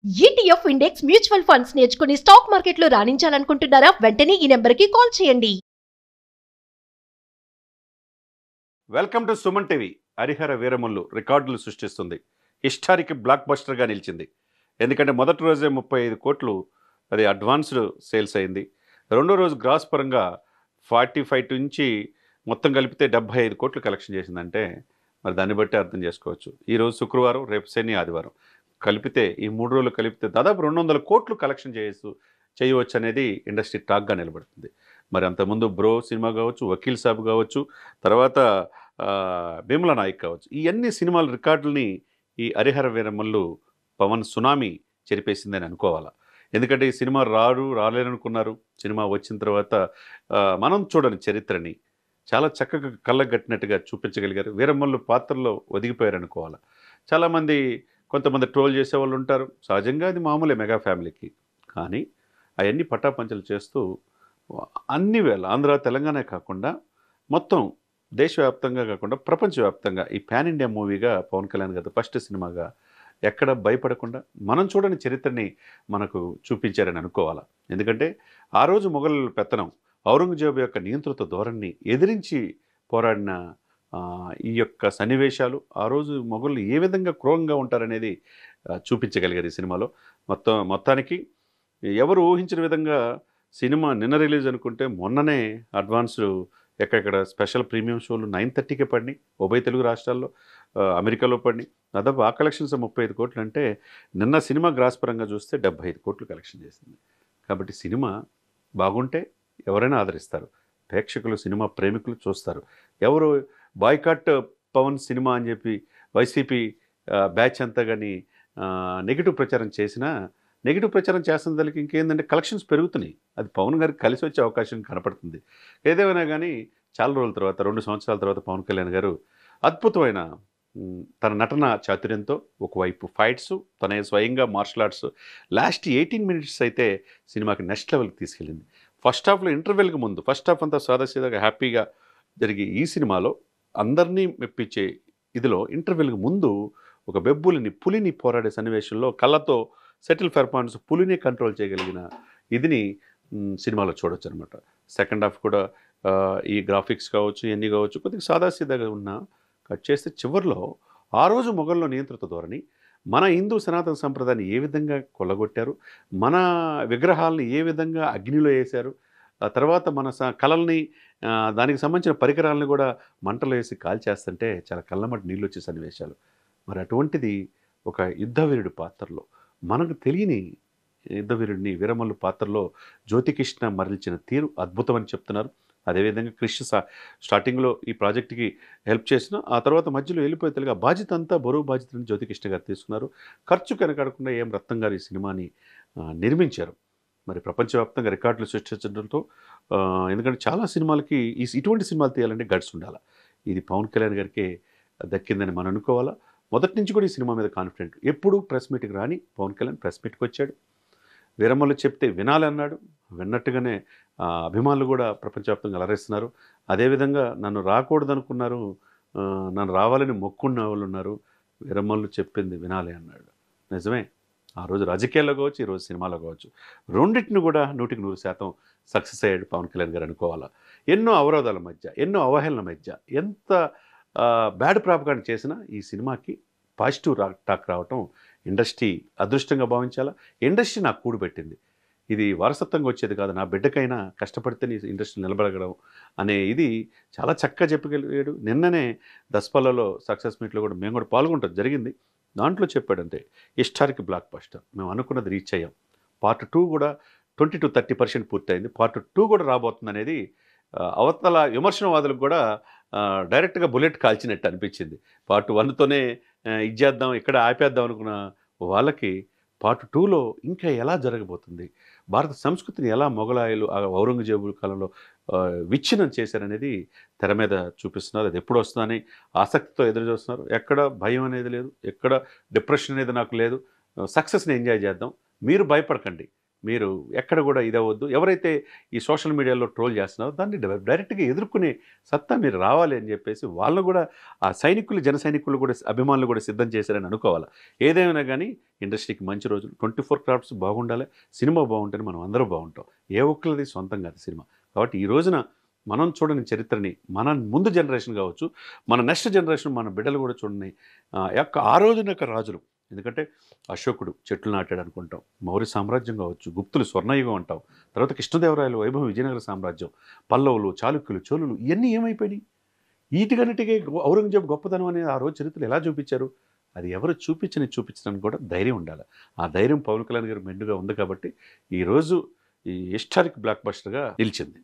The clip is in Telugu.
ఈటీఎఫ్ ఇండెక్స్ మ్యూచువల్ ఫండ్స్ నేర్చుకుని స్టాక్ మార్కెట్లో రాణించాలనుకుంటున్నారా? వెంటనే ఈ నెంబర్కి కాల్ చేయండి. Welcome to Suman TV. Harihara Veeramallu రికార్డులు సృష్టిస్తుంది. హిస్టారిక్ బ్లాక్ బస్టర్గా నిలిచింది. ఎందుకంటే మొదటి రోజే 35 కోట్లు అది అడ్వాన్స్డ్ సేల్స్ అయింది. రెండో రోజు గ్రాస్ పరంగా 45 నుంచి మొత్తం కలిపితే 75 కోట్లు కలెక్షన్ చేసిందంటే మరి దాన్ని బట్టి అర్థం చేసుకోవచ్చు. ఈరోజు శుక్రవారం, రేపు శని, ఆదివారం కలిపితే ఈ 3 రోజులు కలిపితే దాదాపు 200 కోట్లు కలెక్షన్ చేయవచ్చు అనేది ఇండస్ట్రీ టాక్గా నిలబడుతుంది. మరి అంతకుముందు బ్రో సినిమా కావచ్చు, వకీల్ సాబ్ కావచ్చు, తర్వాత భీమలా నాయక్ కావచ్చు, ఈ అన్ని సినిమాల రికార్డుల్ని ఈ హరిహర వీరమల్లు పవన్ సునామీ చెరిపేసిందని అనుకోవాలా. ఎందుకంటే ఈ సినిమా రాలేరనుకున్నారు. సినిమా వచ్చిన తర్వాత మనం చూడని చరిత్రని చాలా చక్కగా కళ్ళగట్టినట్టుగా చూపించగలిగారు. వీరమల్లు పాత్రలో ఒదిగిపోయారు అనుకోవాలా. చాలామంది కొంతమంది ట్రోల్ చేసేవాళ్ళు ఉంటారు. సహజంగా అది మామూలే మెగా ఫ్యామిలీకి. కానీ అవన్నీ పటాపంచలు చేస్తూ అన్ని వేళ ఆంధ్ర, తెలంగాణ కాకుండా మొత్తం దేశవ్యాప్తంగా కాకుండా ప్రపంచవ్యాప్తంగా ఈ పాన్ ఇండియా మూవీగా పవన్ కళ్యాణ్ గారు ఫస్ట్ సినిమాగా ఎక్కడ భయపడకుండా మనం చూడని చరిత్రని మనకు చూపించారని అనుకోవాలా. ఎందుకంటే ఆ రోజు మొఘల్ పెత్తనం, ఔరంగజేబు యొక్క నియంత్రిత ధోరణిని ఎదిరించి పోరాడిన ఈ యొక్క సన్నివేశాలు, ఆ రోజు మొఘలు ఏ విధంగా క్రూరంగా ఉంటారనేది చూపించగలిగారు ఈ సినిమాలో. మొత్తానికి ఎవరు ఊహించిన విధంగా సినిమా నిన్న రిలీజ్ అనుకుంటే మొన్ననే అడ్వాన్స్డ్ ఎక్కడెక్కడ స్పెషల్ ప్రీమియం షోలు 9:30కే పడినాయి. ఉభయ తెలుగు రాష్ట్రాల్లో, అమెరికాలో పడినాయి. దాదాపు ఆ కలెక్షన్స్ 35 కోట్లు అంటే నిన్న సినిమా గ్రాస్ పరంగా చూస్తే 75 కోట్లు కలెక్షన్ చేసింది. కాబట్టి సినిమా బాగుంటే ఎవరైనా ఆదరిస్తారు. ప్రేక్షకులు, సినిమా ప్రేమికులు చూస్తారు. ఎవరు బాయ్కాట్ పవన్ సినిమా అని చెప్పి వైసీపీ బ్యాచ్ అంతా కానీ నెగిటివ్ ప్రచారం చేసినా, నెగిటివ్ ప్రచారం చేస్తున్న దానికి ఇంకేందంటే కలెక్షన్స్ పెరుగుతున్నాయి. అది పవన్ గారికి కలిసి వచ్చే అవకాశం కనపడుతుంది. ఏదేమైనా కానీ చాలా రోజుల తర్వాత, 2 సంవత్సరాల తర్వాత పవన్ కళ్యాణ్ గారు అద్భుతమైన తన నటన చాతుర్యంతో ఒకవైపు ఫైట్స్, తన స్వయంగా మార్షల్ ఆర్ట్స్ లాస్ట్ 18 మినిట్స్ అయితే సినిమాకి నెక్స్ట్ లెవెల్కి తీసుకెళ్ళింది. ఫస్ట్ హాఫ్లో ఇంటర్వెల్కి ముందు, ఫస్ట్ హాఫ్ అంతా సాదాసీదాగా హ్యాపీగా జరిగి ఈ సినిమాలో అందరినీ మెప్పించే ఇదిలో ఇంటర్వెల్కి ముందు ఒక పులిని పోరాడే సన్నివేశంలో కళ్ళతో సెటిల్ పెర్ఫార్మెన్స్, పులిని కంట్రోల్ చేయగలిగిన ఇదిని సినిమాలో చూడొచ్చు అనమాట. సెకండ్ హాఫ్ కూడా ఈ గ్రాఫిక్స్ కావచ్చు, ఇవన్నీ కావచ్చు కొద్దిగా సాదాసీదాగా ఉన్నా కట్ చేస్తే చివరిలో ఆ రోజు మొఘల్లో నియంత్రిత ధోరణి, మన హిందూ సనాతన సంప్రదాయాన్ని ఏ విధంగా కొల్లగొట్టారు, మన విగ్రహాలని ఏ విధంగా అగ్నిలో వేశారు, ఆ తర్వాత మన కళల్ని దానికి సంబంధించిన పరికరాలను కూడా మంటలు వేసి కాల్చేస్తుంటే చాలా కళ్ళమటి నీళ్ళు వచ్చే సన్నివేశాలు. మరి అటువంటిది ఒక యుద్ధవీరుడి పాత్రలో, మనకు తెలియని యుద్ధవీరుడిని వీరమల్లు పాత్రలో జ్యోతికృష్ణ మరల్చిన తీరు అద్భుతం అని చెప్తున్నారు. అదేవిధంగా కృష్ణ స్టార్టింగ్లో ఈ ప్రాజెక్ట్కి హెల్ప్ చేసిన, ఆ తర్వాత మధ్యలో వెళ్ళిపోయే తెలుగు బాధ్యత అంతా, బరువు బాధ్యతను జ్యోతికృష్ణ గారు తీసుకున్నారు. ఖర్చు కనకడకుండా ఏం రత్నం గారు ఈ సినిమాని నిర్మించారు. మరి ప్రపంచవ్యాప్తంగా రికార్డులు సృష్టించడంతో, ఎందుకంటే చాలా సినిమాలకి ఇటువంటి సినిమాలు తీయాలంటే గట్స్ ఉండాలి. ఇది పవన్ కళ్యాణ్ గారికి దక్కిందని మనం అనుకోవాలా. మొదటి నుంచి కూడా ఈ సినిమా మీద కాన్ఫిడెంట్. ఎప్పుడు ప్రెస్ మీట్కి రాని పవన్ కళ్యాణ్ ప్రెస్ మీట్కి వచ్చాడు. వీరమల్లు చెప్తే వినాలి అన్నాడు. విన్నట్టుగానే అభిమానులు కూడా ప్రపంచవ్యాప్తంగా అలరిస్తున్నారు. అదేవిధంగా నన్ను రాకూడదనుకున్నారు, నన్ను రావాలని మొక్కున్న వాళ్ళు ఉన్నారు. వీరమల్లు చెప్పింది వినాలి అన్నాడు. నిజమే. ఆ రోజు రాజకీయాల్లో కావచ్చు, ఈరోజు సినిమాలో కావచ్చు, రెండింటిని కూడా 100% సక్సెస్ అయ్యాడు పవన్ కళ్యాణ్ గారు అనుకోవాలా. ఎన్నో అవరోధాల మధ్య, ఎన్నో అవహేళన మధ్య, ఎంత బ్యాడ్ ప్రాపగాండా చేసినా ఈ సినిమాకి పాజిటివ్ టాక్ రావటం ఇండస్ట్రీ అదృష్టంగా భావించాలా. ఇండస్ట్రీ నాకు కూడిపెట్టింది. ఇది వారసత్వంగా వచ్చేది కాదు. నా బిడ్డకైనా కష్టపడితే ఇండస్ట్రీ నిలబడగడం అనే ఇది చాలా చక్కగా చెప్పగలిగాడు. నిన్ననే దసపల్లలో సక్సెస్ మీట్లో కూడా మేము కూడా పాల్గొనడం జరిగింది. దాంట్లో చెప్పాడంటే హిస్టారిక్ బ్లాక్ బస్టర్, మేము అనుకున్నది రీచ్ అయ్యాం. పార్ట్ 2 కూడా 20-30% పూర్తయింది. పార్ట్ 2 కూడా రాబోతుంది అనేది అవతల విమర్శనవాదులకు కూడా డైరెక్ట్గా బుల్లెట్ కాల్చినట్టు అనిపించింది. పార్ట్ 1తోనే ఇది చేద్దాం, ఇక్కడ ఆపేద్దాం అనుకున్న వాళ్ళకి పార్ట్ 2లో ఇంకా ఎలా జరగబోతుంది, భారత సంస్కృతిని ఎలా మొఘలాయులు ఔరంగజేబు కాలంలో విచ్ఛిన్నం చేశారనేది తెర మీద చూపిస్తున్నారు. అది ఎప్పుడు వస్తుందని ఆసక్తితో ఎదురు చూస్తున్నారు. ఎక్కడ భయం అనేది లేదు, ఎక్కడ డిప్రెషన్ అనేది నాకు లేదు. సక్సెస్ని ఎంజాయ్ చేద్దాం, మీరు భయపడకండి, మీరు ఎక్కడ కూడా ఇదవద్దు. ఎవరైతే ఈ సోషల్ మీడియాలో ట్రోల్ చేస్తున్నారో దాన్ని డైరెక్ట్గా ఎదుర్కొనే సత్తా మీరు రావాలి అని చెప్పేసి వాళ్ళు కూడా ఆ సైనికులు, జన సైనికులు కూడా, అభిమానులు కూడా సిద్ధం చేశారని అనుకోవాలి. ఏదేమైనా కానీ ఇండస్ట్రీకి మంచి రోజులు. 24 క్రాఫ్ట్స్ బాగుండాలి, సినిమా బాగుంటేనే మనం అందరూ బాగుంటాం. ఏ ఒక్కరిది సొంతం కాదు సినిమా. కాబట్టి ఈ రోజున మనం చూడని చరిత్రని మన ముందు జనరేషన్ కావచ్చు, మన నెక్స్ట్ జనరేషన్, మన బిడ్డలు కూడా చూడని ఆ రోజున యొక్క రాజులు. ఎందుకంటే అశోకుడు చెట్లు నాటాడు అనుకుంటాం, మౌర్య సామ్రాజ్యం కావచ్చు, గుప్తులు స్వర్ణయుగం అంటాం, తర్వాత కృష్ణదేవరాయలు వైభవం విజయనగర సామ్రాజ్యం, పల్లవులు, చాళుక్యులు, చోళులు, ఇవన్నీ ఏమైపోయినాయి? వీటికన్నిటికీ ఔరంగజేబు గొప్పతనం అనేది ఆ రోజు చరిత్రలు ఎలా చూపించారు? అది ఎవరు చూపించడానికి కూడా ధైర్యం ఉండాలి. ఆ ధైర్యం పవన్ కళ్యాణ్ గారు మెండుగా ఉంది కాబట్టి ఈరోజు ఈ హిస్టారిక్ బ్లాక్ బస్టర్గా నిలిచింది.